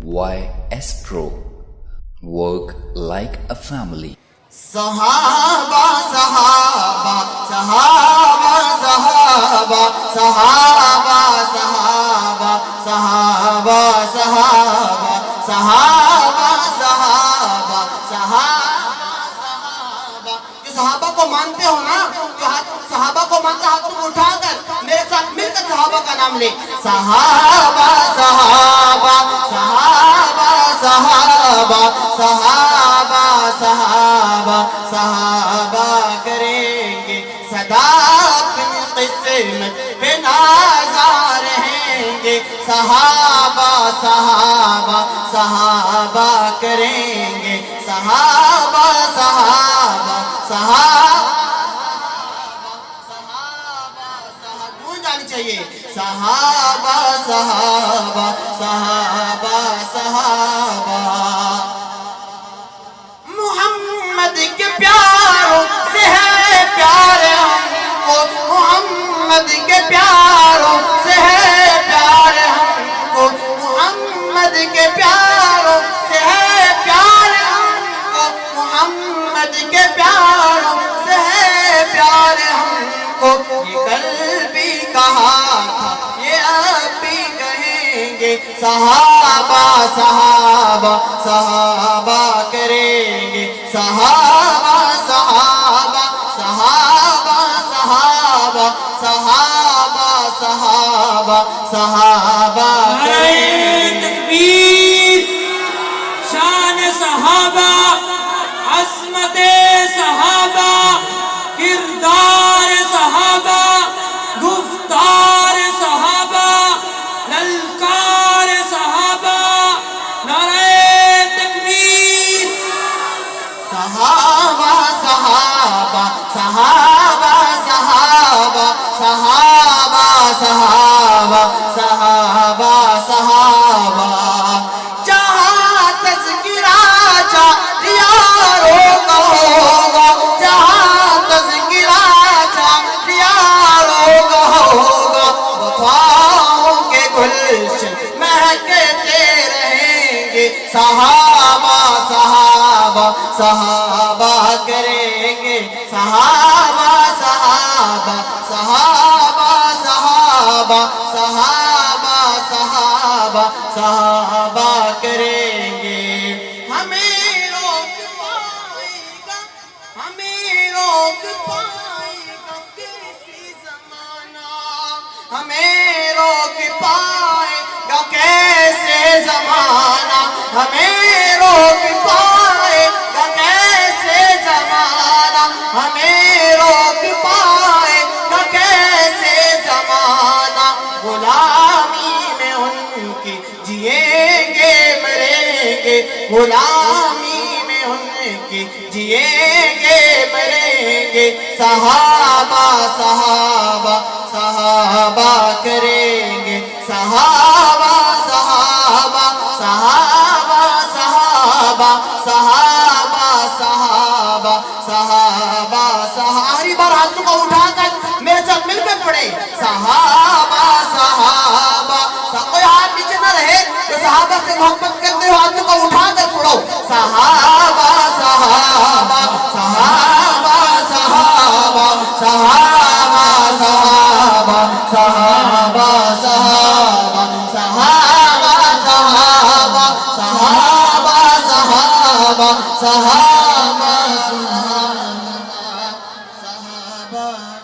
Why Astro? Work like a family. Sahaba, Sahaba, Sahaba, Sahaba, Sahaba, Sahaba, Sahaba, Sahaba, Sahaba, Sahaba, Sahaba. जो सहाबा को मानते हो ना, जो सहाबा को मानते हाथ तुम उठाकर मेरे साथ मिलकर सहाबा का नाम ले। सहाबा, सहाबा, सहाबा, सहाबा, सहाबा, सहाबा, सहाबा करेंगे सदा अपनी किस्मत पे नाज़ा रहेंगे। सहाबा, सहाबा, सहाबा करेंगे सहाबा, सहाबा, सहाबा, गूंज आनी चाहिए। सहाबा, सहाबा, सहाबा, सहाबा। मोहम्मद के प्यारों से है प्यार हमको, मोहम्मद के प्यारों से है प्यार हमको, मोहम्मद के प्यारों से है प्यार हमको, मोहम्मद के प्यारों से है प्यार हमको। ये कल भी कहा था, ये अब भी कहेंगे। सहाबा, सहाबा, सहाबा करेंगे सहाबा, सहाबा, सहाबा, सहाबा, सहाबा, सहाबा, सहाबा करेंगे। तकबीर, शान सहाबा, अज़मते सहाबा, किरदार सहाबा, गुफ्तार सहाबा, ललकार सहाबा, नारे तकबीर। सहाबा, सहाबा, सहाबा, सहाबा, सहाबा, सहाबा, सहाबा, सहाबा। जहाँ तज़किरा यारों का होगा, जहाँ तज़किरा यारों का होगा, वफ़ाओं के गुलशन महकते रहेंगे। सहाबा, सहाबा, सहाबा करेंगे सहाबा, सहाबा, सहाबा, सहाबा, सहाबा, सहाबा, सहाबा करेंगे। हमें रोक पाएगा, हमें रोक पाएगा कैसी ज़माना, हमें रोक पाएगा कैसे ज़माना, हमें रोक पाएगा कैसे ज़माना, हमें रोक पाएगा कैसे ज़माना। गुलामी में उनकी जिएंगे मरेंगे, गुलामी में उनकी जिएंगे मरेंगे। सहाबा, सहाबा, सहाबा करेंगे सहाबा, सहाबा, सहाबा, सहाबा, सहाबा, सहाबा, सहाबा, हरी बार हाथों को उठाकर मेरे साथ मिलकर पढ़े। सहाबा, सहाबा, कोई हाथ नीचे न रहे, तो सहाबा से मोहब्बत करते हो हाथों को उठाकर पढ़ो। सहाबा, सहाबा, सहाबा, सहाबा, सहाबा, सहाबा, सहाबा, सहाबा, सहाबा, सहाबा, सहाबा, सहाबा, सहाबा, सहाबा, सहाबा।